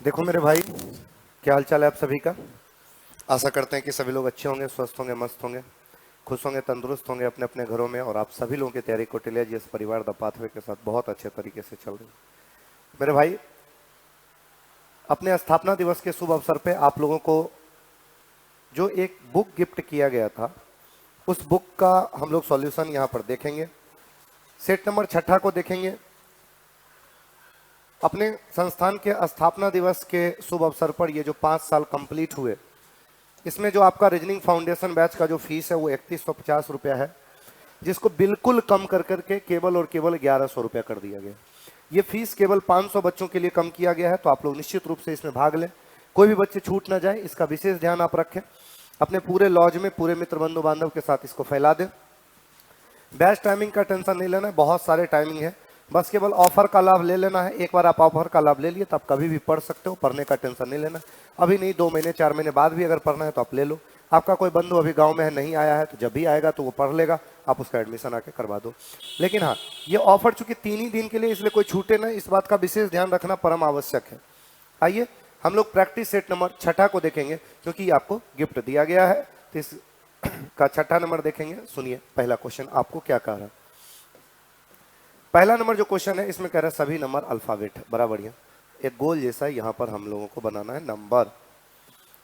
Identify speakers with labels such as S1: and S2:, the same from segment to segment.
S1: देखो मेरे भाई, क्या हाल चाल है आप सभी का। आशा करते हैं कि सभी लोग अच्छे होंगे, स्वस्थ होंगे, मस्त होंगे, खुश होंगे, तंदुरुस्त होंगे अपने अपने घरों में। और आप सभी लोगों की तैयारी कौटिल्य जी परिवार द पाथवे के साथ बहुत अच्छे तरीके से चल रही है। मेरे भाई, अपने स्थापना दिवस के शुभ अवसर पे आप लोगों को जो एक बुक गिफ्ट किया गया था, उस बुक का हम लोग सॉल्यूशन यहाँ पर देखेंगे। सेट नंबर छठा को देखेंगे। अपने संस्थान के स्थापना दिवस के शुभ अवसर पर ये जो 5 साल कंप्लीट हुए, इसमें जो आपका रीजनिंग फाउंडेशन बैच का जो फीस है वो 3150 रुपया है, जिसको बिल्कुल कम कर करके केवल और केवल 1100 रुपया कर दिया गया। ये फीस केवल 500 बच्चों के लिए कम किया गया है, तो आप लोग निश्चित रूप से इसमें भाग लें। कोई भी बच्चे छूट ना जाए, इसका विशेष ध्यान आप रखें। अपने पूरे लॉज में पूरे मित्र बंधु बांधव के साथ इसको फैला दें। बैच टाइमिंग का टेंशन नहीं लेना है, बहुत सारे टाइमिंग है, बस केवल ऑफर का लाभ ले लेना है। एक बार आप ऑफर का लाभ ले लिए तो आप कभी भी पढ़ सकते हो, पढ़ने का टेंशन नहीं लेना। अभी नहीं, 2 महीने 4 महीने बाद भी अगर पढ़ना है तो आप ले लो। आपका कोई बंधु अभी गांव में है, नहीं आया है, तो जब भी आएगा तो वो पढ़ लेगा, आप उसका एडमिशन आके करवा दो। लेकिन हाँ, ये ऑफर चूंकि 3 ही दिन के लिए, इसलिए कोई छूटे ना, इस बात का विशेष ध्यान रखना परम आवश्यक है। आइए हम लोग प्रैक्टिस सेट नंबर छठा को देखेंगे, क्योंकि आपको गिफ्ट दिया गया है। तो इस का छठा नंबर देखेंगे। सुनिए पहला क्वेश्चन आपको क्या कह रहा है। पहला नंबर जो क्वेश्चन है, इसमें कह रहा है सभी नंबर अल्फाबेट है। बड़ा बढ़िया, एक गोल जैसा यहाँ पर हम लोगों को बनाना है। नंबर,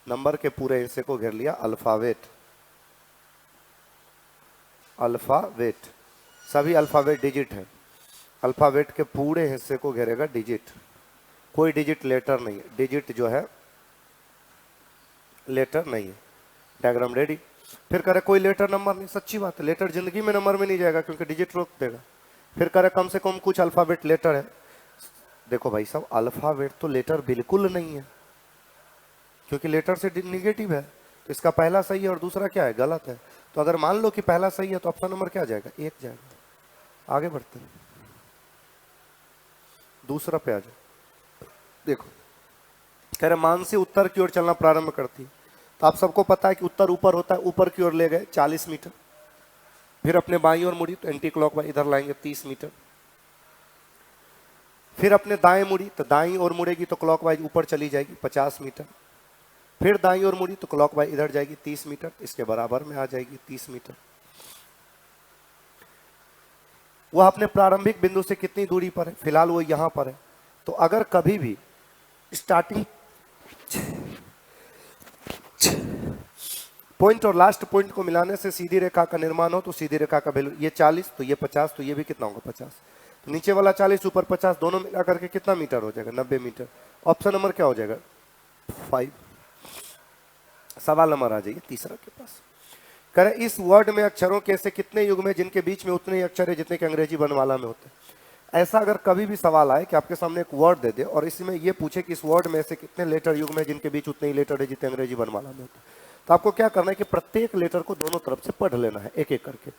S1: नंबर के पूरे हिस्से को घेर लिया अल्फाबेट। अल्फाबेट, सभी अल्फाबेट डिजिट है। अल्फाबेट के पूरे हिस्से को घेरेगा डिजिट। कोई डिजिट लेटर नहीं है, डिजिट जो है लेटर नहीं है। Diagram ready. फिर कह रहे कोई लेटर नंबर नहीं। सच्ची बात है, लेटर जिंदगी में नंबर में नहीं जाएगा, क्योंकि डिजिट रोक देगा। फिर कह रहे कम से कम कुछ अल्फाबेट लेटर है। देखो भाई साहब, अल्फाबेट तो लेटर बिल्कुल नहीं है, क्योंकि लेटर से निगेटिव है। तो इसका पहला सही है और दूसरा क्या है, गलत है। तो अगर मान लो कि पहला सही है तो ऑप्शन नंबर क्या जाएगा, 1 जाएगा। आगे बढ़ते हैं, दूसरा पे आ जाओ। देखो कह रहे मान से उत्तर की ओर चलना प्रारंभ करती है। तो आप सबको पता है कि उत्तर ऊपर होता है, ऊपर की ओर ले गए 40 मीटर। फिर अपने बाईं ओर मुड़ी तो एंटी क्लॉकवाइज इधर लाएंगे 30 मीटर। फिर अपने दाएं मुड़ी तो दाईं ओर मुड़ेगी तो क्लॉकवाइज ऊपर चली जाएगी 50 मीटर। फिर दाईं ओर मुड़ी तो क्लॉकवाइज इधर जाएगी 30 मीटर, इसके बराबर में आ जाएगी 30 मीटर। वह अपने प्रारंभिक बिंदु से कितनी दूरी पर है, फिलहाल वो यहां पर है। तो अगर कभी भी स्टार्टिंग पॉइंट और लास्ट पॉइंट को मिलाने से सीधी रेखा का निर्माण हो, तो सीधी रेखा का वैल्यू ये 40, तो ये 50, तो ये भी कितना होगा 50। तो नीचे वाला 40, ऊपर 50, दोनों मिला करके कितना मीटर हो जाएगा, 90 मीटर। ऑप्शन नंबर क्या हो जाएगा, 5। सवाल नंबर आ जाइए तीसरा के पास। करें इस वर्ड में अक्षरों के ऐसे कितने युग में जिनके बीच में उतने ही अक्षर है जितने के अंग्रेजी वर्णमाला में होते हैं। ऐसा अगर कभी भी सवाल आए कि आपके सामने एक वर्ड दे दे और इसमें यह पूछे कि इस वर्ड में ऐसे कितने लेटर युग में जिनके बीच उतने ही लेटर है जितने अंग्रेजी वर्णमाला में होते हैं, तो आपको क्या करना है कि प्रत्येक लेटर को दोनों तरफ से पढ़ लेना है, एक एक करके।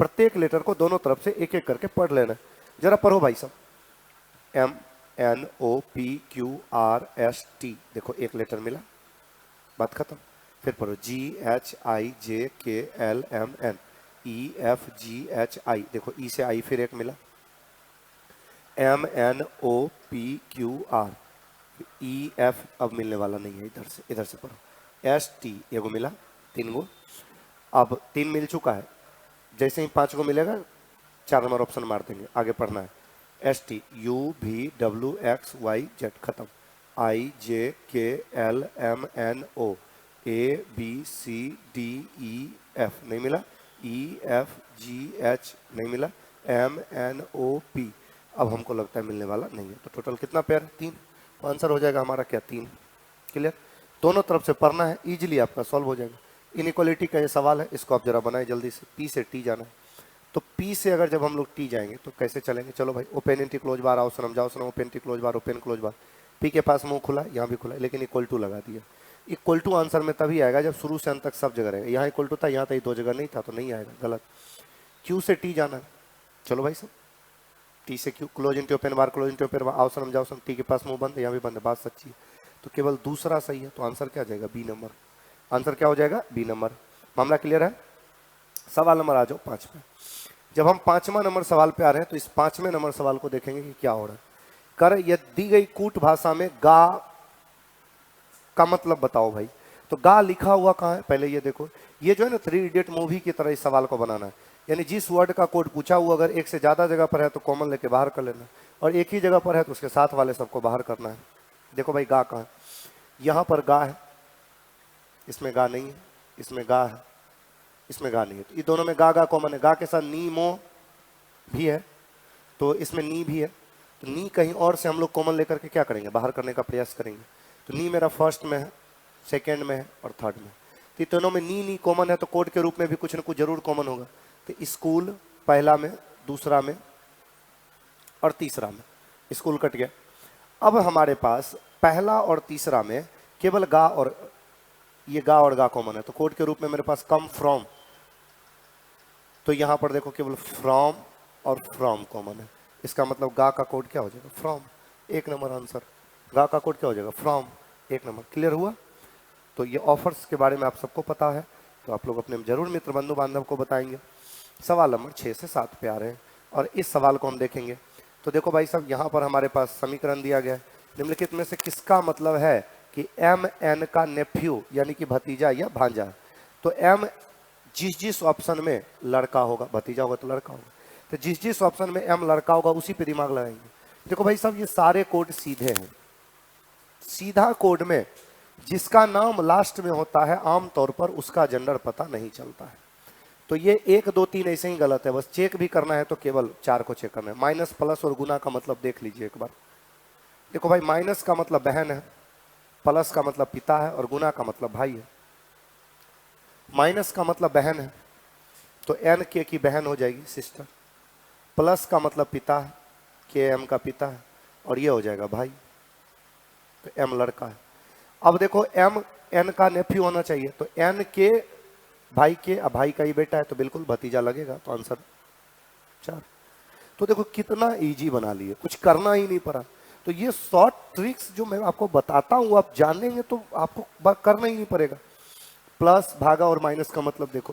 S1: प्रत्येक लेटर को दोनों तरफ से एक एक करके पढ़ लेना है। जरा पढ़ो भाई साहब। MNOPQRST, देखो एक लेटर मिला, बात खत्म। फिर पढ़ो GHIJKLMN EFGHI, देखो ई से आई फिर एक मिला। MNOPQR EF अब मिलने वाला नहीं है, इधर से पढ़ो। ST एगो मिला, 3 गो। अब 3 मिल चुका है, जैसे ही 5 गो मिलेगा 4 नंबर ऑप्शन मार देंगे, आगे पढ़ना है। ST UVWXYZ, खत्म। IJKLMNO ABCDEF नहीं मिला, EFGH नहीं मिला, MNOP अब हमको लगता है मिलने वाला नहीं है। तो टोटल कितना पेयर, 3। तो आंसर हो जाएगा हमारा क्या, 3। क्लियर। दोनों तरफ से पढ़ना है, इजीली आपका सॉल्व हो जाएगा। इनइक्वालिटी का ये सवाल है, इसको आप जरा बनाए जल्दी से। P से T जाना है, तो P से अगर जब हम लोग T जाएंगे तो कैसे चलेंगे, चलो भाई। ओपन एंटी क्लोज बार, आओ सनम जाओ सनम, ओपन एंटी क्लोज बार, ओपन क्लोज बार। P के पास मुंह खुला, यहाँ भी खुला, लेकिन इक्वल टू लगा दिया। इक्वल टू आंसर में तभी आएगा जब शुरू से अंत तक सब जगह रहेगा। यहाँ इक्वल टू था, यहाँ तक 2 जगह नहीं था, तो नहीं आएगा, गलत। Q से T जाना है, चलो भाई सब। T से Q, close into open bar, close into open bar, आओ सनम जाओ सनम। T के पास मुंह बंद है, यहाँ भी बंद है, बात सच्ची है। तो केवल दूसरा सही है, तो आंसर क्या जाएगा, B नंबर। आंसर क्या हो जाएगा, B नंबर। मामला क्लियर है। सवाल नंबर आ जाओ 5 पे। जब हम 5वां नंबर सवाल पे आ रहे हैं, तो इस 5वें नंबर सवाल को देखेंगे कि क्या हो रहा है। कर यह दी गई कूट भाषा में गा का मतलब बताओ भाई। तो गा लिखा हुआ कहाँ है, पहले ये देखो। ये जो है ना 3 इडियट मूवी की तरह इस सवाल को बनाना है, यानी जिस वर्ड का कोड पूछा हुआ अगर एक से ज्यादा जगह पर है तो कॉमन लेके बाहर कर लेना, और एक ही जगह पर है तो उसके साथ वाले सबको बाहर करना है। देखो भाई गा कहाँ है, यहाँ पर गा है, इसमें गा नहीं है, इसमें गा है, इसमें गा नहीं है, तो ये दोनों में गा गा कॉमन है। गा के साथ नी मो भी है, तो इसमें नी भी है, तो नी कहीं और से हम लोग कॉमन लेकर के क्या करेंगे, बाहर करने का प्रयास करेंगे। तो नी मेरा फर्स्ट में है, सेकेंड में है और थर्ड में। तो दोनों में नी नी कॉमन है, तो कोड के रूप में भी कुछ ना कुछ जरूर कॉमन होगा। तो स्कूल पहला में, दूसरा में और तीसरा में, स्कूल कट गया। अब हमारे पास पहला और तीसरा में केवल गा और ये गा और गा कॉमन है, तो कोड के रूप में मेरे पास कम फ्रॉम, तो यहां पर देखो केवल फ्रॉम और फ्रॉम कॉमन है। इसका मतलब गा का कोड क्या हो जाएगा, फ्रॉम। 1 number answer. गा का कोड क्या हो जाएगा, फ्रॉम। 1 नंबर। क्लियर हुआ। तो ये ऑफर्स के बारे में आप सबको पता है, तो आप लोग अपने जरूर मित्र बंधु बांधव को बताएंगे। सवाल नंबर 6 से 7 पे आ रहे हैं और इस सवाल को हम देखेंगे। तो देखो भाई साहब, यहाँ पर हमारे पास समीकरण दिया गया है, निम्नलिखित में से किसका मतलब है कि एम एन का नेफ्यू यानी कि भतीजा या भांजा है। तो एम जिस जिस ऑप्शन में लड़का होगा, भतीजा होगा तो लड़का होगा, तो जिस जिस ऑप्शन में एम लड़का होगा उसी पे दिमाग लगाएंगे। देखो भाई साहब, ये सारे कोड सीधे हैं। सीधा कोड में जिसका नाम लास्ट में होता है आमतौर पर उसका जेंडर पता नहीं चलता है। तो ये 1 2 3 ऐसे ही गलत है, बस चेक भी करना है तो केवल 4 को चेक करना है। माइनस प्लस और गुना का मतलब देख लीजिए एक बार। देखो भाई, माइनस का मतलब बहन है, प्लस का मतलब पिता है और गुना का मतलब भाई है। माइनस का मतलब बहन है तो एन के की बहन हो जाएगी सिस्टर, प्लस का मतलब पिता है, के एम का पिता है, और ये हो जाएगा भाई, तो एम लड़का है। अब देखो एम एन का नेफ्यू होना चाहिए, तो एन के भाई के, अब भाई का ही बेटा है तो बिल्कुल भतीजा लगेगा, तो आंसर 4। तो देखो कितना इजी बना लिए, कुछ करना ही नहीं पड़ा। तो ये शॉर्ट ट्रिक्स जो मैं आपको बताता हूं, आप जानेंगे तो आपको करना ही नहीं पड़ेगा। प्लस भागा और माइनस का मतलब देखो,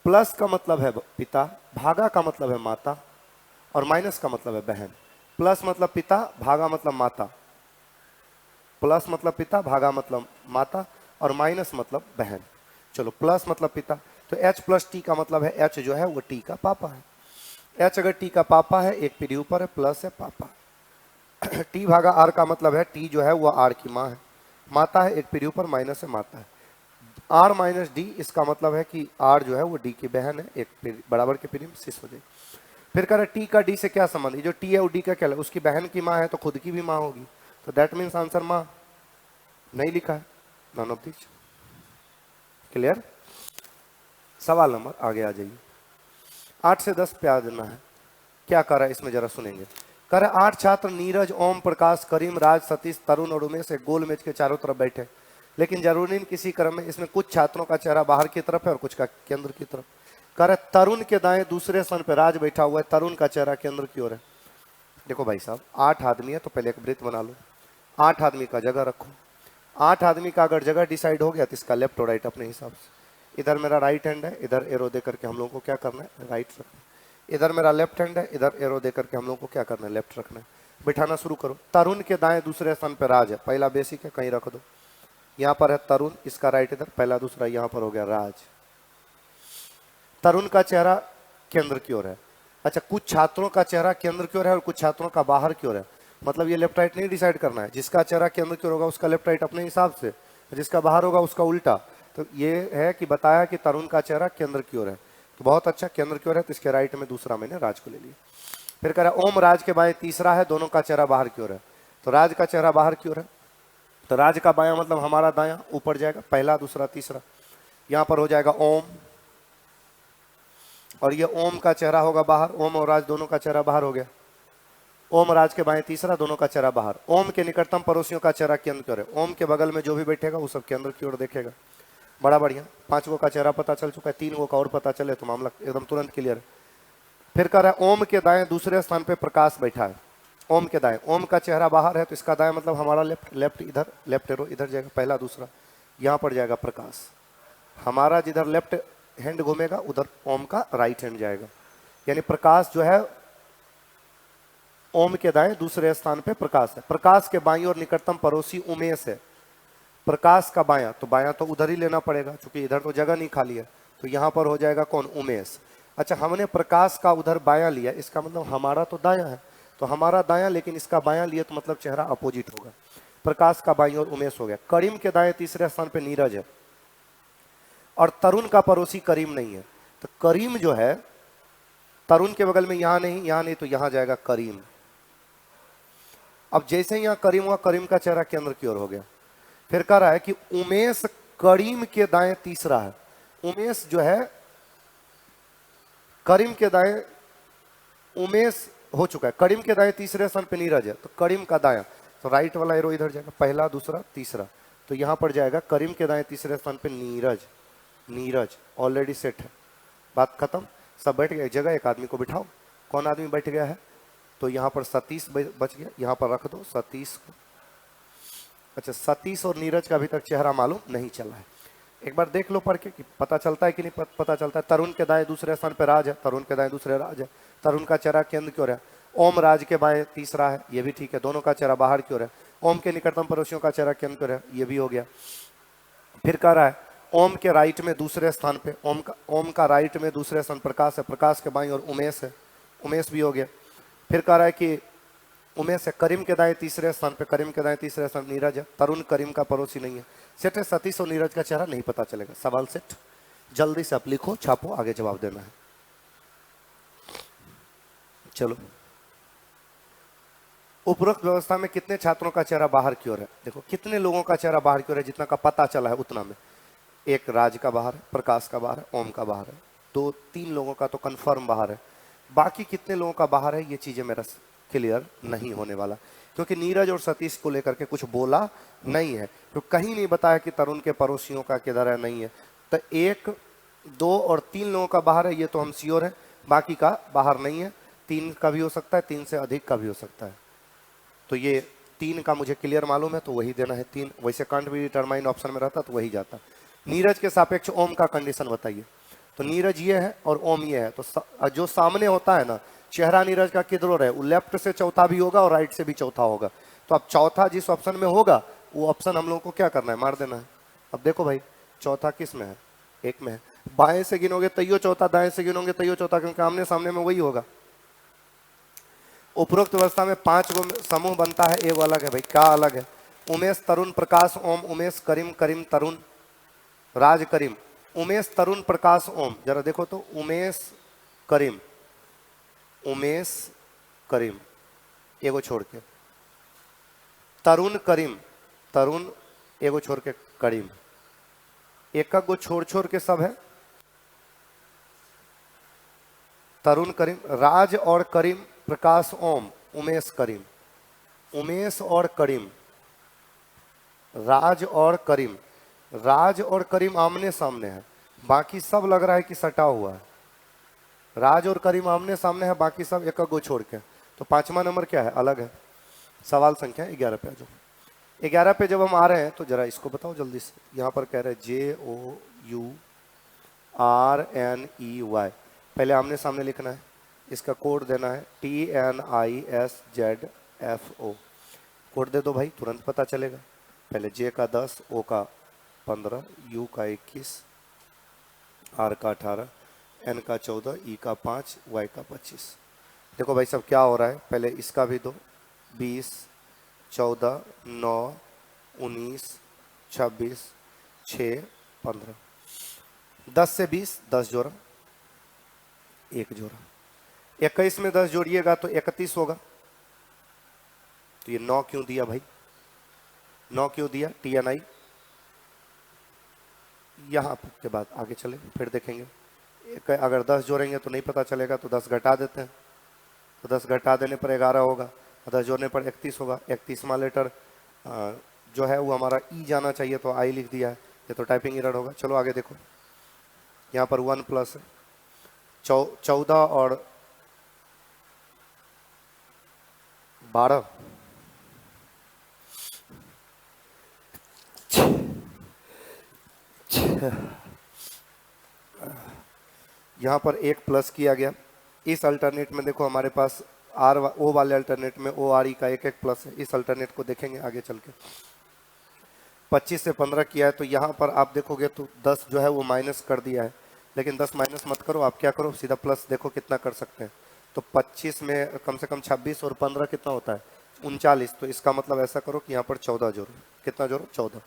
S1: प्लस का मतलब है पिता, भागा का मतलब है माता, और माइनस का मतलब है बहन। प्लस मतलब पिता, भागा मतलब माता, प्लस मतलब पिता, भागा मतलब माता, और माइनस मतलब बहन। चलो, प्लस मतलब पिता, तो H प्लस टी का मतलब है H जो है वो टी का पापा है। H अगर टी का पापा है, एक पीढ़ी ऊपर है, प्लस है पापा। टी भागा आर का मतलब है टी जो है वो आर की माँ है, माता है, एक पीढ़ी ऊपर, माइनस है माता है। आर माइनस डी, इसका मतलब है कि आर जो है वो डी की बहन है, एक बराबर के पीढ़ी में 6 हो जाएगी। फिर कह रहा टी का डी से क्या संबंध है, जो टी है वो डी का क्या है, उसकी बहन की माँ है तो खुद की भी माँ होगी, तो दैट मीन्स आंसर माँ। नहीं लिखा है, नॉन ऑफ दिस। क्लियर। सवाल नंबर आगे आ जाइए। 8 से 10 पे आ जाना है। क्या कर रहा है इसमें जरा सुनेंगे। कर 8 छात्र नीरज, ओम प्रकाश, करीम, राज, सतीश, तरुण और उमेश एक गोल मेज के चारों तरफ बैठे, लेकिन जरूरी नहीं किसी क्रम में। इसमें कुछ छात्रों का चेहरा बाहर की तरफ है और कुछ का केंद्र की तरफ। कर तरुण के दाएं दूसरे स्थान पर राज बैठा हुआ है, तरुण का चेहरा केंद्र की ओर है। देखो भाई साहब, 8 आदमी है तो पहले एक वृत्त बना लो, 8 आदमी का जगह रखो। 8 आदमी का अगर जगह डिसाइड हो गया तो इसका लेफ्ट और राइट अपने हिसाब से। इधर मेरा राइट हैंड है, इधर एरो दे करके हम लोगों को क्या करना है, राइट रखना है। इधर मेरा लेफ्ट हैंड है, इधर एरो दे करके हम लोगों को क्या करना है, लेफ्ट रखना है। बिठाना शुरू करो। तरुण के दाएं दूसरे स्थान पर राज है, पहला बेसिक है, कहीं रख दो। यहाँ पर है तरुण, इसका राइट इधर, पहला दूसरा, यहाँ पर हो गया राज। तरुण का चेहरा केंद्र की ओर है। अच्छा, कुछ छात्रों का चेहरा केंद्र की ओर है और कुछ छात्रों का बाहर की ओर है। मतलब ये लेफ्ट राइट नहीं डिसाइड करना है, जिसका चेहरा केंद्र की ओर होगा उसका लेफ्ट राइट अपने हिसाब से, जिसका बाहर होगा उसका उल्टा। तो ये है कि बताया कि तरुण का चेहरा केंद्र की ओर है, तो बहुत अच्छा, केंद्र की ओर है तो इसके राइट में दूसरा मैंने राज को ले लिया। फिर कह रहा ओम राज के बाएं तीसरा है, दोनों का चेहरा बाहर की ओर है, तो राज का चेहरा बाहर की ओर है, तो राज का बायां मतलब हमारा दायां ऊपर जाएगा, पहला दूसरा तीसरा। यहां पर हो जाएगा ओम, और ये ओम का चेहरा होगा बाहर, ओम और राज दोनों का चेहरा बाहर हो गया। ओम राज के बाएं तीसरा, दोनों का चेहरा बाहर। ओम के निकटतम पड़ोसियों का चेहरा केंद्र की ओर है, ओम के बगल में जो भी बैठेगा वो सब केंद्र की ओर देखेगा। बड़ा बढ़िया, 5 गो का चेहरा पता चल चुका है, 3 गो का और पता चले तो मामला एकदम तुरंत क्लियर है। फिर कह रहा है ओम के दाएं दूसरे स्थान पे प्रकाश बैठा है, ओम के दाएं, ओम का चेहरा बाहर है तो इसका दाएं मतलब हमारा लेफ्ट, लेफ्ट इधर, लेफ्ट एरो इधर जाएगा, पहला दूसरा, यहाँ पर जाएगा प्रकाश। हमारा जिधर लेफ्ट हैंड घूमेगा उधर ओम का राइट हैंड जाएगा, यानी प्रकाश जो है ओम के दाएं दूसरे स्थान पे प्रकाश है। प्रकाश के बाईं ओर निकटतम पड़ोसी उमेश है, प्रकाश का बायां, तो बायां तो उधर ही लेना पड़ेगा क्योंकि इधर तो जगह नहीं खाली है, तो यहाँ पर हो जाएगा कौन, उमेश। अच्छा, हमने प्रकाश का उधर बायां लिया, इसका मतलब हमारा तो दायां है, तो हमारा दायां, लेकिन इसका बायां लिया तो मतलब चेहरा अपोजिट होगा। प्रकाश का बाईं और उमेश हो गया। करीम के दाएं तीसरे स्थान पे नीरज है और तरुण का पड़ोसी करीम नहीं है, तो करीम जो है तरुण के बगल में यहां नहीं तो यहां जाएगा करीम। अब जैसे ही यहां करीम हुआ, करीम का चेहरा केंद्र की ओर हो गया। फिर कह रहा है कि उमेश करीम के दाएं तीसरा है। उमेश जो है करीम के दाएं, उमेश हो चुका है, करीम के दाएं तीसरे स्थान पे नीरज है, तो करीम का दायां, तो राइट वाला एरो इधर जाएगा, पहला दूसरा तीसरा, तो यहां पर जाएगा करीम के दाएं तीसरे स्थान पे नीरज। नीरज ऑलरेडी सेट है, बात खत्म, सब बैठ गया एक जगह। एक आदमी को बिठाओ, कौन आदमी बैठ गया है, तो यहां पर सतीश बच गया, यहां पर रख दो सतीश को। अच्छा, सतीश और नीरज का अभी तक चेहरा मालूम नहीं चला है, एक बार देख लो पढ़ के कि पता चलता है कि नहीं पता चलता है। तरुण के दाएं दूसरे स्थान पे राज है, तरुण के दाएं दूसरे राज है, तरुण का चेहरा केंद्र की ओर है। ओम राज के बाएं तीसरा है, ये भी ठीक है, दोनों का चेहरा बाहर की ओर है। ओम के निकटतम पड़ोसियों का चेहरा केंद्र की ओर है, ये भी हो गया। फिर कह रहा है ओम के राइट में दूसरे स्थान पे, ओम का राइट में दूसरे स्थान प्रकाश है, प्रकाश के बाईं और उमेश है, उमेश भी हो गया। फिर कह रहा है कि उमेश है, करीम के दाएं तीसरे स्थान पे, करीम के दाएं तीसरे स्थान नीरज है, तरुण करीम का पड़ोसी नहीं है। सेट है, सतीश और नीरज का चेहरा नहीं पता चलेगा। सवाल सेट, जल्दी से आप लिखो, छापो, आगे जवाब देना है। चलो, उपरोक्त व्यवस्था में कितने छात्रों का चेहरा बाहर की ओर है, देखो कितने लोगों का चेहरा बाहर की ओर है, जितना का पता चला है उतना में। एक राज का बाहर है, प्रकाश का बाहर है, ओम का बाहर है, दो तीन लोगों का तो कंफर्म बाहर है। बाकी कितने लोगों का बाहर है, ये चीजें मेरा क्लियर नहीं होने वाला, क्योंकि नीरज और सतीश को लेकर के कुछ बोला नहीं है, तो कहीं नहीं बताया कि तरुण के पड़ोसियों का किधर है, नहीं है। तो एक, दो और तीन लोगों का बाहर है, ये तो हम श्योर है, बाकी का बाहर नहीं है। तीन का भी हो सकता है, तीन से अधिक का भी हो सकता है, तो ये तीन का मुझे क्लियर मालूम है, तो वही देना है तीन। वैसे कांट भी डिटरमाइन ऑप्शन में रहता तो वही जाता। नीरज के सापेक्ष ओम का कंडीशन बताइए, तो नीरज ये है और ओम ये है, तो जो सामने होता है ना चेहरा नीरज का किधर है, वो लेफ्ट से चौथा भी होगा और राइट से भी चौथा होगा। तो अब चौथा जिस ऑप्शन में होगा वो ऑप्शन हम लोगों को क्या करना है, मार देना है। अब देखो भाई, चौथा किस में है, एक में है। बाएं से गिनोगे तैयो चौथा, दाएं से गिनोगे तैयो चौथा, क्योंकि आमने सामने में वही होगा। उपरोक्त व्यवस्था में 5 गो समूह बनता है, एक अलग है भाई, क्या अलग है। उमेश तरुण प्रकाश ओम, उमेश करीम करीम तरुण राज करीम, उमेश तरुण प्रकाश ओम। जरा देखो तो, उमेश करीम, उमेश करीम एगो छोड़ के, तरुण करीम, तरुण एगो छोड़ के करीम, एक गो छोड़ छोड़ के सब है, तरुण करीम, राज और करीम, प्रकाश ओम, उमेश करीम, उमेश और करीम, राज और करीम, राज और करीम आमने सामने है, बाकी सब लग रहा है कि सटा हुआ है। राज और करीम आमने सामने है, बाकी सब एक गो छोड़ के, तो 5वां नंबर क्या है, अलग है। सवाल संख्या 11 पे आ जाओ। 11 पे जब हम आ रहे हैं तो जरा इसको बताओ जल्दी से। यहाँ पर कह रहे हैं JOURNEY, पहले आमने सामने लिखना है, इसका कोड देना है TNISZFO। कोड दे दो भाई, तुरंत पता चलेगा। पहले J का 10, O का 15, U का 21, R का 18, N का 14, E का 5, Y का 25। देखो भाई सब क्या हो रहा है, पहले इसका भी दो, 20, 14, 9, 19, 26, 6, 15, 10 से 20, 10 जोड़ा, 1 जोड़ा, 21 में 10 जोड़िएगा तो 31 होगा। तो ये 9 क्यों दिया भाई, 9 क्यों दिया, TNI। यहाँ के बाद आगे चले फिर देखेंगे, अगर 10 जोड़ेंगे तो नहीं पता चलेगा, तो 10 घटा देते हैं, तो 10 घटा देने पर 11 होगा, 10 जोड़ने पर 31 होगा। 31वां लेटर जो है वो हमारा ई जाना चाहिए, तो आई लिख दिया है, ये तो टाइपिंग एरर होगा। चलो आगे देखो, यहाँ पर 1 प्लस 14 और 12, यहाँ पर 1 प्लस किया गया। इस अल्टरनेट में देखो हमारे पास ओ वाले अल्टरनेट में ORE का 1 1 प्लस है। इस अल्टरनेट को देखेंगे आगे चल के। 25 से 15 किया है, तो यहाँ पर आप देखोगे तो 10 जो है वो माइनस कर दिया है, लेकिन 10 माइनस मत करो, आप क्या करो सीधा प्लस देखो कितना कर सकते हैं। तो 25 में कम से कम 26 और 15 कितना होता है 39। तो इसका मतलब ऐसा करो कि यहाँ पर 14 जोड़ो। कितना जोड़ो 14।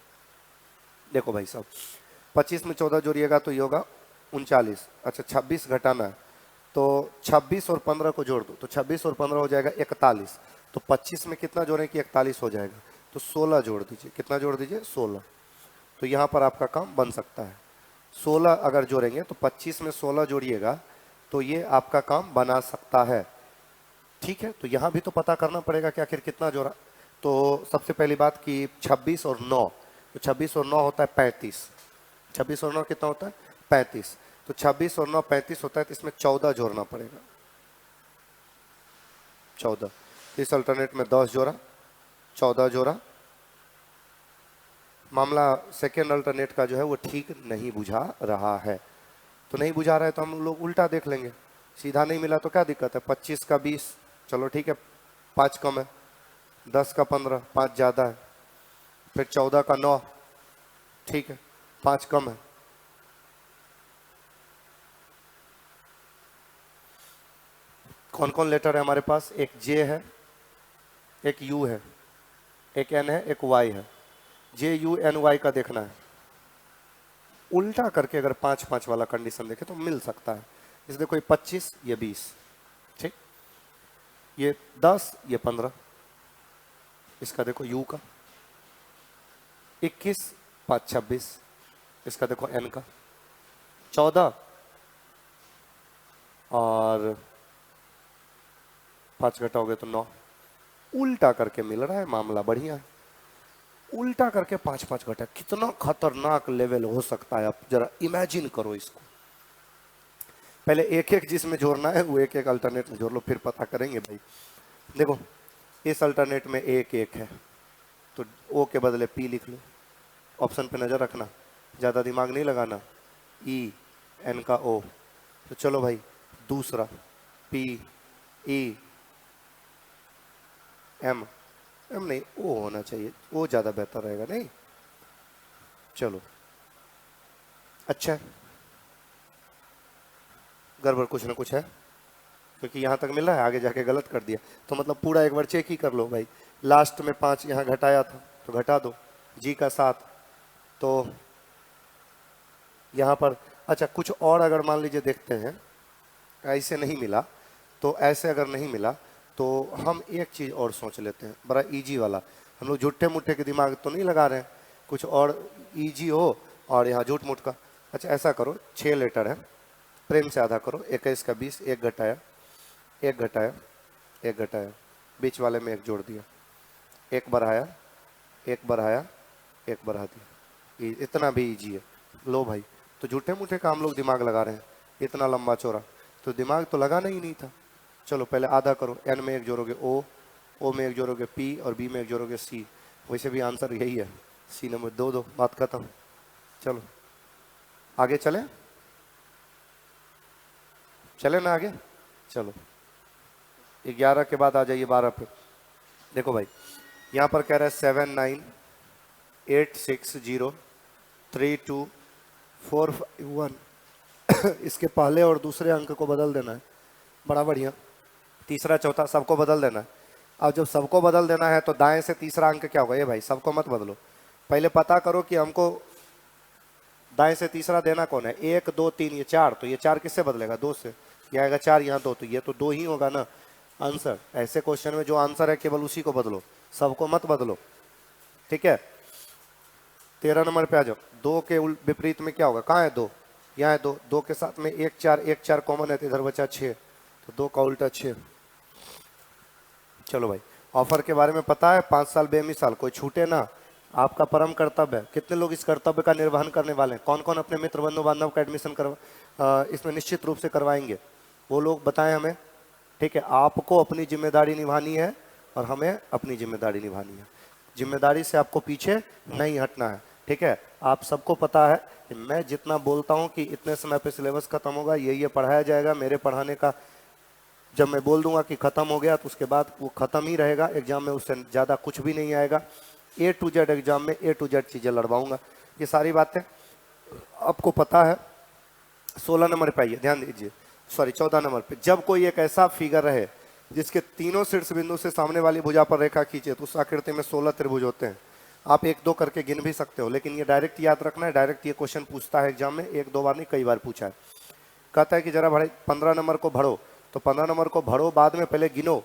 S1: देखो भाई साहब 25 में 14 जोड़िएगा तो ये होगा 39। अच्छा 26 घटाना है, तो 26 और 15 को जोड़ दो, तो 26 और 15 हो जाएगा 41। तो 25 में कितना जोड़ें कि 41 हो जाएगा, तो 16 जोड़ दीजिए। कितना जोड़ दीजिए 16। तो यहाँ पर आपका काम बन सकता है। 16 अगर जोड़ेंगे तो 25 में 16 जोड़िएगा तो ये आपका काम बना सकता है। ठीक है, तो यहाँ भी तो पता करना पड़ेगा कि आखिर कितना जोड़ा। तो सबसे पहली बात कि 26 और 9, तो 26 और 9 होता है 35। 26 और 9 कितना होता है 35। तो 26 और 9 35 होता है, तो इसमें 14 जोड़ना पड़ेगा। 14 इस अल्टरनेट में 10 जोड़ा, 14 जोड़ा। मामला सेकेंड अल्टरनेट का जो है वो ठीक नहीं बुझा रहा है। तो नहीं बुझा रहा है तो हम लोग उल्टा देख लेंगे। सीधा नहीं मिला तो क्या दिक्कत है, 25 का 20, चलो ठीक है 5 कम है, 10 का 15, 5 ज़्यादा है, फिर 14 का 9, ठीक है 5 कम है। कौन कौन लेटर है हमारे पास, एक जे है, एक यू है, एक एन है, एक वाई है। जे यू एन वाई का देखना है। उल्टा करके अगर 5-5 वाला कंडीशन देखे तो मिल सकता है। इस देखो ये 25 ये 20, ठीक, ये 10 ये 15, इसका देखो यू का 21 5 26, इसका देखो एन का 14 और 5 घटाओगे तो 9। उल्टा करके मिल रहा है, मामला बढ़िया है। उल्टा करके 5-5 घटा, कितना खतरनाक लेवल हो सकता है, आप जरा इमेजिन करो इसको। पहले एक एक जिसमें जोड़ना है वो एक एक अल्टरनेट में जोड़ लो, फिर पता करेंगे भाई। देखो इस अल्टरनेट में एक एक है, तो ओ के बदले पी लिख लो। ऑप्शन पे नजर रखना, ज़्यादा दिमाग नहीं लगाना। ई एन का ओ, तो चलो भाई दूसरा पी ई एम, एम नहीं ओ होना चाहिए, ओ ज़्यादा बेहतर रहेगा नहीं। चलो अच्छा गड़बड़ कुछ ना कुछ है, क्योंकि यहाँ तक मिला है, आगे जाके गलत कर दिया। तो मतलब पूरा एक बार चेक ही कर लो भाई। लास्ट में 5 यहाँ घटाया था तो घटा दो, जी का 7, तो यहाँ पर अच्छा कुछ और अगर मान लीजिए देखते हैं, ऐसे नहीं मिला तो ऐसे अगर नहीं मिला तो हम एक चीज़ और सोच लेते हैं, बड़ा इजी वाला। हम लोग झूठे मुट्ठे के दिमाग तो नहीं लगा रहे हैं, कुछ और इजी हो और यहाँ झूठ मूठ का। अच्छा ऐसा करो 6 लेटर है, प्रेम से आधा करो, 21 का 20, एक घटाया, एक घटाया, एक घटाया, बीच वाले में एक जोड़ दिया, एक बढ़ाया, एक बढ़ाया, एक बढ़ा दिया। इतना भी इजी है। लो भाई, तो झूठे मूठे का हम लोग दिमाग लगा रहे हैं, इतना लंबा चौड़ा, तो दिमाग तो लगाना ही नहीं था। चलो पहले आधा करो, एन में एक जोड़ोगे ओ में एक जोड़ोगे पी, और बी में एक जोड़ोगे सी। वैसे भी आंसर यही है, सी नंबर 2 बात खत्म। चलो आगे चले, चले ना आगे, चलो 11 के बाद आ जाइए 12 पे। देखो भाई यहाँ पर कह रहा है 7986032451 इसके पहले और दूसरे अंक को बदल देना है। बड़ा बढ़िया, तीसरा चौथा सबको बदल देना है। अब जब सबको बदल देना है तो दाएं से तीसरा अंक क्या होगा, ये भाई सबको मत बदलो, पहले पता करो कि हमको दाएं से तीसरा देना कौन है। 1 2 3 ये 4, तो ये 4 किससे बदलेगा 2 से, ये आएगा 4 यहाँ 2, तो ये तो 2 ही होगा ना आंसर। ऐसे क्वेश्चन में जो आंसर है केवल उसी को बदलो, सबको मत बदलो, ठीक है। 13 नंबर पे आ जाओ। 2 के विपरीत में क्या होगा, कहाँ है 2, यहाँ है 2, 2 के साथ में 1 4 कॉमन है, तो इधर बचा 6, तो 2 का उल्टा 6। चलो भाई ऑफर के बारे में पता है, 5 साल बेमिसाल, कोई छूटे ना, आपका परम कर्तव्य है। कितने लोग इस कर्तव्य का निर्वहन करने वाले हैं, कौन कौन अपने मित्र बंधु बांधव का एडमिशन इसमें निश्चित रूप से करवाएंगे, वो लोग बताएं हमें, ठीक है। आपको अपनी जिम्मेदारी निभानी है और हमें अपनी जिम्मेदारी निभानी है। जिम्मेदारी से आपको पीछे नहीं हटना है, ठीक है। आप सबको पता है कि मैं जितना बोलता हूँ कि इतने समय पे सिलेबस खत्म होगा, ये पढ़ाया जाएगा, मेरे पढ़ाने का जब मैं बोल दूंगा कि खत्म हो गया तो उसके बाद वो खत्म ही रहेगा, एग्जाम में उससे ज़्यादा कुछ भी नहीं आएगा। A to Z एग्जाम में A to Z चीज़ें लड़वाऊंगा। ये सारी बातें आपको पता है। 16 नंबर पे आइए, ध्यान दीजिए, सॉरी 14 नंबर पे, जब कोई एक ऐसा फिगर रहे जिसके तीनों शीर्ष बिंदु से सामने वाली भुजा पर रेखा खींचे तो उस आकृति में 16 त्रिभुज होते हैं। आप एक दो करके गिन भी सकते हो, लेकिन ये डायरेक्ट याद रखना है, डायरेक्ट ये क्वेश्चन पूछता है एग्जाम में, एक दो बार नहीं कई बार पूछा है। कहता है कि जरा भाई 15 नंबर को भरो, तो 15 नंबर को भरो, बाद में पहले गिनो,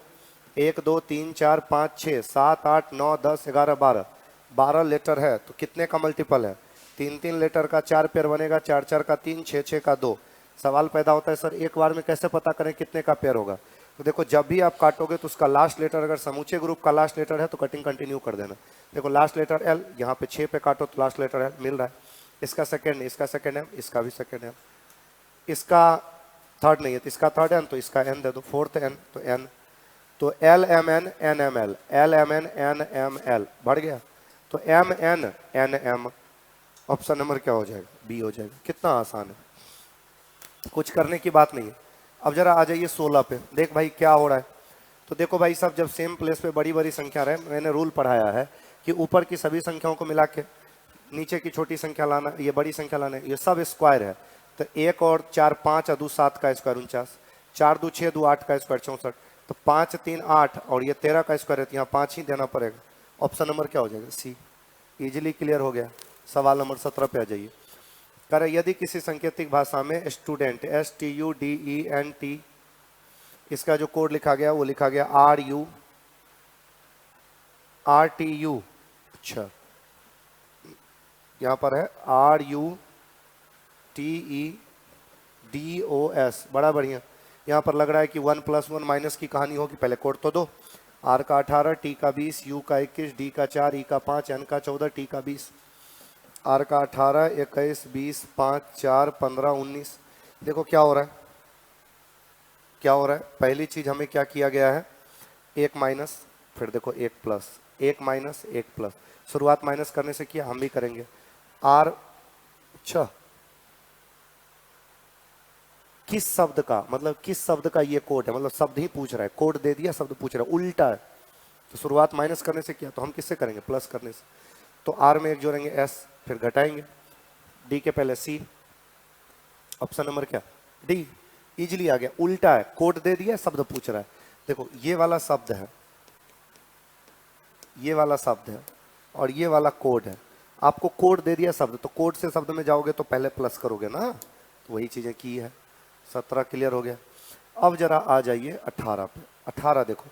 S1: 1 2 3 4 5 6 7 8 9 10 11 12, 12 लेटर है तो कितने का मल्टीपल है? 3 लेटर का 4 पेयर बनेगा, 4 का 3, 6 का 2। सवाल पैदा होता है सर एक बार में कैसे पता करें कितने का पेयर होगा? तो देखो जब भी आप काटोगे तो उसका लास्ट लेटर अगर समूचे ग्रुप का लास्ट लेटर है तो कटिंग कंटिन्यू कर देना। देखो लास्ट लेटर एल, यहाँ पे 6 पे काटो तो लास्ट लेटर एल मिल रहा है, इसका सेकेंड, इसका सेकेंड एम, इसका भी सेकेंड एम, इसका थर्ड नहीं है तो इसका थर्ड एन, तो इसका एन दे दो, फोर्थ एन तो एन, तो L M N N M L, L M N N M L बढ़ गया, तो M N N M, option number क्या हो जाएगा? बी हो जाएगा। कितना आसान है, कुछ करने की बात नहीं है। अब जरा आ जाइए 16 पे, देख भाई क्या हो रहा है। तो देखो भाई साहब, जब सेम प्लेस पे बड़ी बड़ी संख्या रहे, मैंने रूल पढ़ाया है कि ऊपर की सभी संख्याओं को मिला के नीचे की छोटी संख्या लाना, ये बड़ी संख्या लाना, ये सब स्क्वायर है। तो 1 और 4 5 और 2 7 का स्क्वायर 49, 4 2 6 2 8 का स्क्वायर 64, तो 5 3 8 और ये 13 का स्क्वायर है, तो यहाँ 5 ही देना पड़ेगा। ऑप्शन नंबर क्या हो जाएगा? सी। इजिली क्लियर हो गया। सवाल नंबर 17 पे आ जाइए। कह रहे यदि किसी सांकेतिक भाषा में स्टूडेंट STUDENT, इसका जो कोड लिखा गया वो लिखा गया RUTU, अच्छा यहाँ पर है RUTEDOS, बड़ा बढ़िया। यहाँ पर लग रहा है कि 1 + 1 माइनस की कहानी होगी, पहले कोड तो दो। R का 18, T का 20, U का 21, D का 4, E का 5, N का 14, T का 20। R का 18, 21, 20, 5, 4, 15, 19। देखो क्या हो रहा है, क्या हो रहा है। पहली चीज हमें क्या किया गया है, 1 माइनस, फिर देखो 1 प्लस, 1 माइनस 1 प्लस, शुरुआत माइनस करने से किया, हम भी करेंगे। R, अच्छा किस शब्द का, मतलब किस शब्द का ये कोड है, मतलब शब्द ही पूछ रहा है, कोड दे दिया, शब्द पूछ रहा है, उल्टा है। तो शुरुआत माइनस करने से किया, तो हम किससे करेंगे? प्लस करने से। तो R में एक जोड़ेंगे S, फिर घटाएंगे, D के पहले C, ऑप्शन नंबर क्या? D। इजिली आ गया, उल्टा है, कोड दे दिया, शब्द पूछ रहा है। देखो ये वाला शब्द है, ये वाला शब्द है और ये वाला कोड है। आपको कोड दे दिया शब्द, तो कोड से शब्द में जाओगे तो पहले प्लस करोगे ना, तो वही चीजें की है। 17 क्लियर हो गया। अब जरा आ जाइए 18 पे। 18 देखो,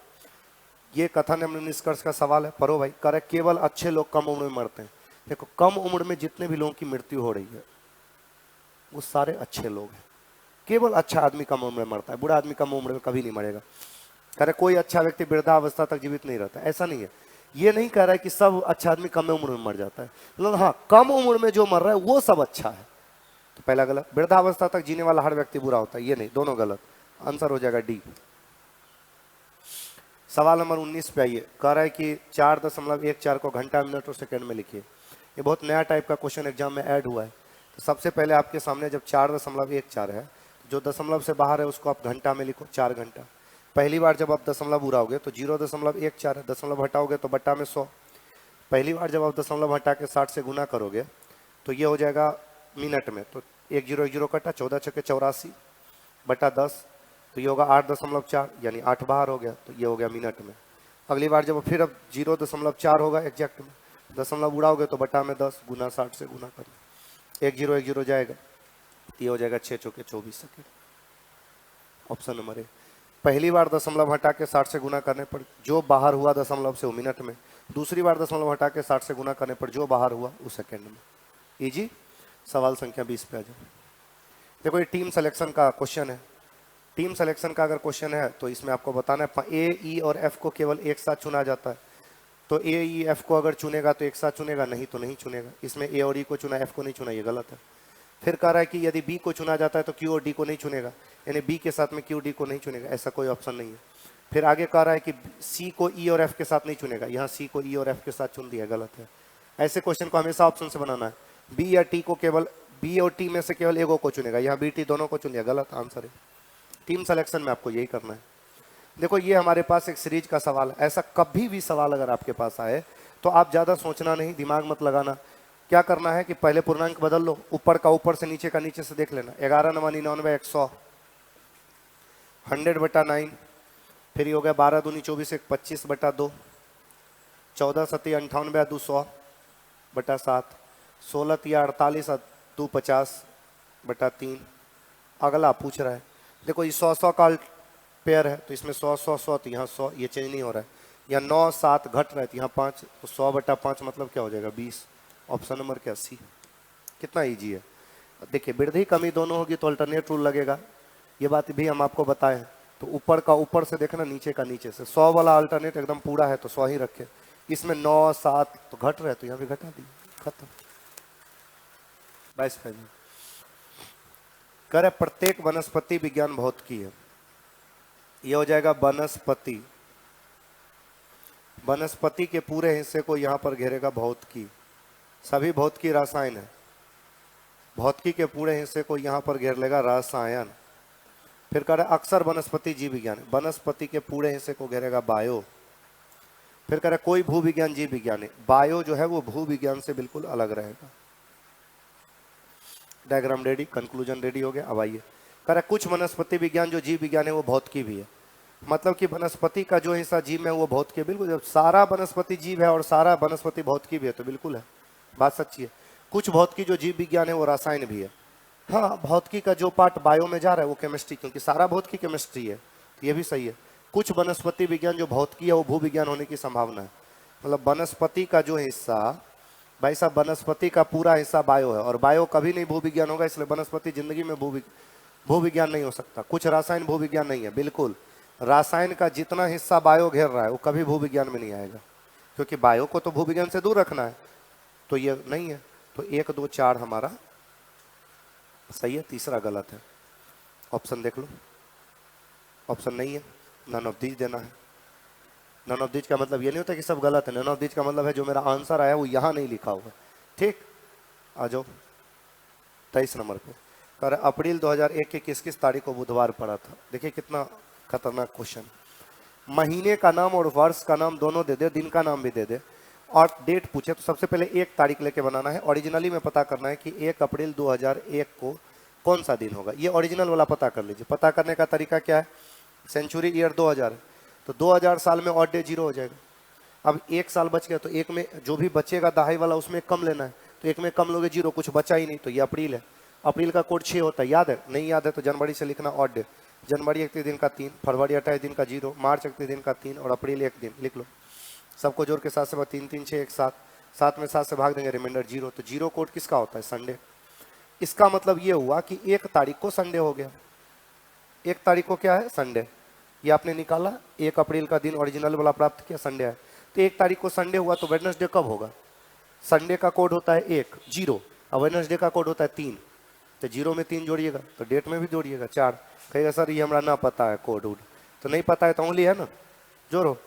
S1: ये कथन एवं निष्कर्ष का सवाल है, पढ़ो भाई। करे केवल अच्छे लोग कम उम्र में मरते हैं। देखो कम उम्र में जितने भी लोगों की मृत्यु हो रही है वो सारे अच्छे लोग हैं। केवल अच्छा आदमी कम उम्र में मरता है, बुरा आदमी कम उम्र में कभी नहीं मरेगा। कह रहे कोई अच्छा व्यक्ति वृद्धावस्था तक जीवित नहीं रहता, ऐसा नहीं है। ये नहीं कह रहा है कि सब अच्छा आदमी कम उम्र में मर जाता है, मतलब हाँ कम उम्र में जो मर रहा है वो सब अच्छा है। तो पहला गलत। वृद्धावस्था तक जीने वाला हर व्यक्ति बुरा होता है, ये नहीं, दोनों गलत। आंसर हो जाएगा डी। सवाल नंबर 19 पे आइए। कह रहा है कि 4.14 को घंटा, मिनट और सेकंड में लिखिए। ये बहुत नया टाइप का क्वेश्चन एग्जाम में ऐड हुआ है। तो सबसे पहले आपके सामने जब 4.14 है, जो दशमलव से बाहर है उसको आप घंटा में लिखो, 4 घंटा। पहली बार जब आप दशमलव उड़ाओगे तो 0.14 है, दशमलव हटाओगे तो बट्टा में 100। पहली बार जब आप दशमलव हटा के 60 से गुना करोगे तो ये हो जाएगा मिनट में, तो 1 0 1 0 कटा, 14 छके 84 बटा 10, तो ये होगा 8.4, यानी 8 बाहर हो गया, तो ये हो गया मिनट में। अगली बार जब फिर अब 0.4 होगा एग्जैक्ट में, दशमलव उड़ाओगे तो बटा में 10, गुना 60 से गुना करना, 1 0 1 0 जाएगा, ये हो जाएगा 6 चौके 24 सेकेंड। Option number A. पहली बार दशमलव हटा के 60 से गुना करने पर जो बाहर हुआ दशमलव से वो मिनट में, दूसरी बार दशमलव हटा के 60 से गुना करने पर जो बाहर हुआ वो सेकेंड में। इजी। सवाल संख्या 20 पे आ जाए। देखो ये टीम सिलेक्शन का क्वेश्चन है। टीम सिलेक्शन का अगर क्वेश्चन है तो इसमें आपको बताना है ए, ई और एफ को केवल एक साथ चुना जाता है। तो ए, ई, एफ को अगर चुनेगा तो एक साथ चुनेगा, नहीं तो नहीं चुनेगा। इसमें ए और ई को चुना, एफ को नहीं चुना, ये गलत है। फिर कह रहा है कि यदि बी को चुना जाता है तो क्यू और डी को नहीं चुनेगा, यानी बी के साथ में क्यू डी को नहीं चुनेगा, ऐसा कोई ऑप्शन नहीं है। फिर आगे कह रहा है कि सी को ई और एफ के साथ नहीं चुनेगा, यहाँ सी को ई और एफ के साथ चुन दिया, गलत है। ऐसे क्वेश्चन को हमेशा ऑप्शन से बनाना है। बी या टी को केवल, बी और टी में से केवल एगो को चुनेगा, यहाँ बी टी दोनों को चुन दिया, गलत आंसर है। टीम सिलेक्शन में आपको यही करना है। देखो ये हमारे पास एक सीरीज का सवाल है। ऐसा कभी भी सवाल अगर आपके पास आए तो आप ज़्यादा सोचना नहीं, दिमाग मत लगाना। क्या करना है कि पहले पूर्णांक बदल लो, ऊपर का ऊपर से, नीचे का नीचे से देख लेना। 11 नवा 99 100, 100/9, फिर ये हो गया 12 दूनी 24 1 25/2, 14 सती 98 200/7, 16 तिया 48 2 50/3। अगला पूछ रहा है, देखो ये 100 का पेयर है, तो इसमें 100 तो यहाँ 100, ये चेंज नहीं हो रहा है। या 9 7 घट रहा है, तो यहाँ 5, तो 100/5 मतलब क्या हो जाएगा 20। ऑप्शन नंबर क्या, सी। कितना इजी है। देखिए वृद्धि कमी दोनों होगी तो अल्टरनेट रूल लगेगा, ये बात भी हम आपको बताए हैं। तो ऊपर का ऊपर से देखना, नीचे का नीचे से। 100 वाला अल्टरनेट एकदम पूरा है तो 100 ही रखे। इसमें 9 7 तो घट रहा है, तो यहाँ भी घटा दी, खत्म। 22 करे प्रत्येक वनस्पति विज्ञान भौतिकी है, ये हो जाएगा वनस्पति। वनस्पति के पूरे हिस्से को यहाँ पर घेरेगा भौतिकी। सभी भौतिकी रसायन है, भौतिकी के पूरे हिस्से को यहाँ पर घेर लेगा रसायन। फिर कह रहे अक्सर वनस्पति जीव विज्ञान, वनस्पति के पूरे हिस्से को घेरेगा बायो। फिर कह रहे कोई भू विज्ञान जीव विज्ञान है, बायो जो है वो भू विज्ञान से बिल्कुल अलग रहेगा। डायग्राम रेडी, कंक्लूजन रेडी हो गया। अब आइए, कह रहे कुछ वनस्पति विज्ञान जो जीव विज्ञान है वो भौतिकी भी है। मतलब कि वनस्पति का जो हिस्सा जीव में वो भौतिकी है, बिल्कुल। जब सारा वनस्पति जीव है और सारा वनस्पति भौतिकी भी है तो बिल्कुल है, बात सच्ची है। कुछ भौतिकी जो जीव विज्ञान है वो रसायन भी है। हाँ, भौतिकी का जो पार्ट बायो में जा रहा है वो केमिस्ट्री, क्योंकि सारा भौतिकी केमिस्ट्री है, तो ये भी सही है। कुछ वनस्पति विज्ञान जो भौतिकी है वो भू विज्ञान होने की संभावना है। मतलब वनस्पति का जो हिस्सा, भाई साहब वनस्पति का पूरा हिस्सा बायो है, और बायो कभी नहीं भू विज्ञान होगा, इसलिए वनस्पति जिंदगी में भू विज्ञान नहीं हो सकता। कुछ रासायन भू विज्ञान नहीं है, बिल्कुल। रासायन का जितना हिस्सा बायो घेर रहा है वो कभी भू विज्ञान में नहीं आएगा, क्योंकि बायो को तो भू विज्ञान से दूर रखना है, तो ये नहीं है। तो 1 2 4 हमारा सही है, तीसरा गलत है। ऑप्शन देख लो, ऑप्शन नहीं है, नन ऑफ दीज देना है। नन ऑफ दीज का मतलब ये नहीं होता कि सब गलत है, नन ऑफ दीज का मतलब है जो मेरा आंसर आया वो यहाँ नहीं लिखा हुआ। ठीक, आ जाओ 23 नंबर पे। कह रहे अप्रैल 2001 के किस तारीख को बुधवार पड़ा था। देखिए कितना खतरनाक क्वेश्चन। महीने का नाम और वर्ष का नाम दोनों दे दे, दिन का नाम भी दे दे, और डेट पूछे तो सबसे पहले 1 तारीख लेके बनाना है। ओरिजिनली में पता करना है कि 1 अप्रैल 2001 को कौन सा दिन होगा, ये ओरिजिनल वाला पता कर लीजिए। पता करने का तरीका क्या है, सेंचुरी ईयर 2000 है, तो 2000 साल में ऑड डे 0 हो जाएगा। अब 1 साल बच गया, तो 1 में जो भी बचेगा दहाई वाला उसमें कम लेना है, तो 1 में कम लोगे 0, कुछ बचा ही नहीं, तो ये अप्रैल है। अप्रैल का कोड 6 होता है, याद है? नहीं याद है तो जनवरी से लिखना ऑड डे। जनवरी 31 दिन का 3, फरवरी 28 दिन का 0, मार्च 31 दिन का 3 और अप्रैल 1 दिन लिख लो। सबको जोड़ के 7 से 3 3 6 1 7, 7 में 7 से भाग देंगे, रिमाइंडर 0। तो 0 कोड किसका होता है, संडे। इसका मतलब ये हुआ कि 1 तारीख को संडे हो गया। 1 तारीख को क्या है, संडे। ये आपने निकाला, 1 अप्रैल का दिन ओरिजिनल वाला प्राप्त किया, संडे है। तो 1 तारीख को संडे हुआ, तो वेडनेसडे कब होगा? संडे का कोड होता है 1 0, और वेडनेसडे का कोड होता है 3, तो 0 में 3 जोड़िएगा, तो डेट में भी जोड़िएगा 4। कहेगा सर ये हमारा ना पता है कोड उड, तो नहीं पता है तो ओनली है ना, जोड़ो।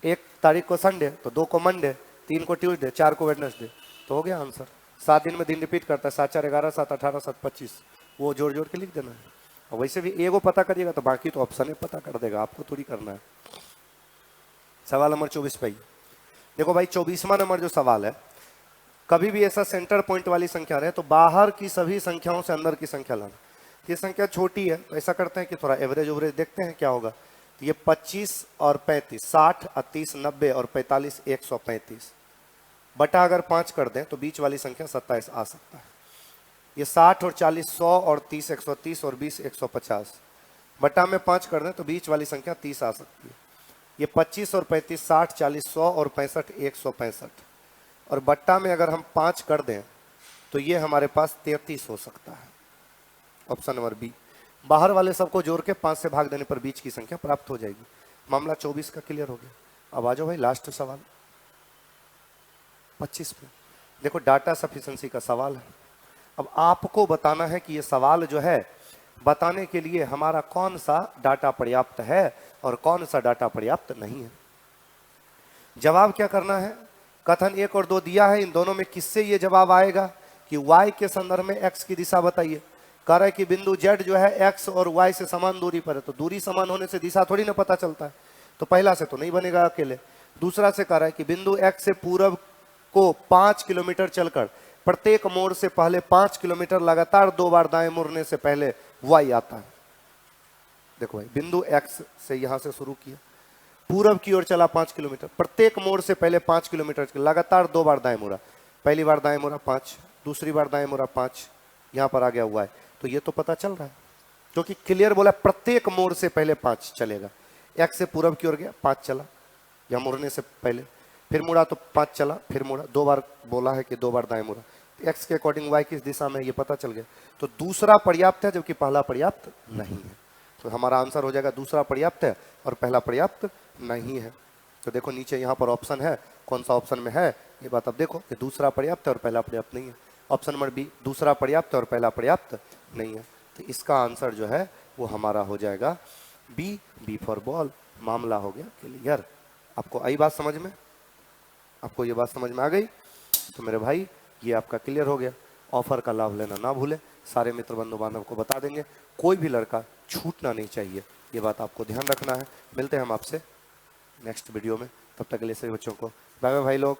S1: 1 तारीख को संडे, तो 2 को मंडे, 3 को ट्यूसडे, 4 को वेडनेसडे, तो हो गया आंसर। 7 दिन में दिन रिपीट करता है, 7 4 11 7 18 7 25, वो जोड़ जोड़ के लिख देना है। और वैसे भी एगो पता करिएगा तो बाकी तो ऑप्शन है पता कर देगा, आपको थोड़ी करना है। सवाल नंबर 24 पे देखो भाई, 24वां नंबर जो सवाल है, कभी भी ऐसा सेंटर पॉइंट वाली संख्या रहे तो बाहर की सभी संख्याओं से अंदर की संख्या लाना। ये संख्या छोटी है तो ऐसा करते हैं कि थोड़ा एवरेज उवरेज देखते हैं क्या होगा। तो ये 25 और 35, 60 और 30 90 और 45 135 बटा अगर 5 कर दें तो बीच वाली संख्या 27 आ सकता है। ये 60 और 40 100 और 30 130 और 20 150 बटा में 5 कर दें तो बीच वाली संख्या 30 आ सकती है। ये 25 और 35 60 40 100 और 65 165 और बट्टा में अगर हम 5 कर दें तो ये हमारे पास 33 हो सकता है। Option number B. बाहर वाले सबको जोड़ के 5 से भाग देने पर बीच की संख्या प्राप्त हो जाएगी। मामला 24 का क्लियर हो गया। अब आ जाओ भाई लास्ट सवाल 25 पे। देखो डाटा सफिशिएंसी का सवाल है। अब आपको बताना है कि ये सवाल जो है बताने के लिए हमारा कौन सा डाटा पर्याप्त है और कौन सा डाटा पर्याप्त नहीं है। जवाब क्या करना है, कथन 1 और 2 दिया है, इन दोनों में किससे ये जवाब आएगा कि y के संदर्भ में x की दिशा बताइए। कह रहा है कि बिंदु z जो है x और y से समान दूरी पर है, तो दूरी समान होने से दिशा थोड़ी ना पता चलता है, तो पहला से तो नहीं बनेगा अकेले। दूसरा से कह रहा है कि बिंदु एक्स से पूरब को 5 किलोमीटर चलकर प्रत्येक मोड़ से पहले 5 किलोमीटर लगातार 2 बार दाएं मुड़ने से पहले वाई आता है। देखो भाई, बिंदु एक्स से यहां से शुरू किया, पूरब की ओर चला 5 किलोमीटर, प्रत्येक मोड़ से पहले 5 किलोमीटर लगातार 2 बार दाएं मुड़ा। पहली बार दाएं मुड़ा 5, दूसरी बार दाएं मुड़ा 5, यहां पर आ गया हुआ है। तो ये तो पता चल रहा है, क्योंकि क्लियर बोला प्रत्येक मोड़ से पहले 5 चलेगा। एक्स से पूरब की ओर गया, 5 चला, या मुड़ने से पहले, फिर मुड़ा तो 5 चला, फिर मुड़ा, 2 बार बोला है कि 2 बार दाएं मुड़ा। एक्स के अकॉर्डिंग वाई किस दिशा में, ये पता चल गया। तो दूसरा पर्याप्त है, जबकि पहला पर्याप्त नहीं है। तो हमारा आंसर हो जाएगा दूसरा पर्याप्त है और पहला पर्याप्त नहीं है। तो देखो नीचे यहाँ पर ऑप्शन है, कौन सा ऑप्शन में है ये बात अब देखो, कि दूसरा पर्याप्त है और पहला पर्याप्त नहीं है। ऑप्शन नंबर बी, दूसरा पर्याप्त है और पहला पर्याप्त नहीं है। तो इसका आंसर जो है वो हमारा हो जाएगा बी, बी फॉर बॉल। मामला हो गया क्लियर। आपको आई बात समझ में? आपको ये बात समझ में आ गई? तो मेरे भाई ये आपका क्लियर हो गया। ऑफर का लाभ लेना ना भूले, सारे मित्र बंधु बांधव को बता देंगे, कोई भी लड़का छूटना नहीं चाहिए, ये बात आपको ध्यान रखना है। मिलते हैं हम आपसे नेक्स्ट वीडियो में, तब तक के लिए सभी बच्चों को बाय बाय भाई लोग।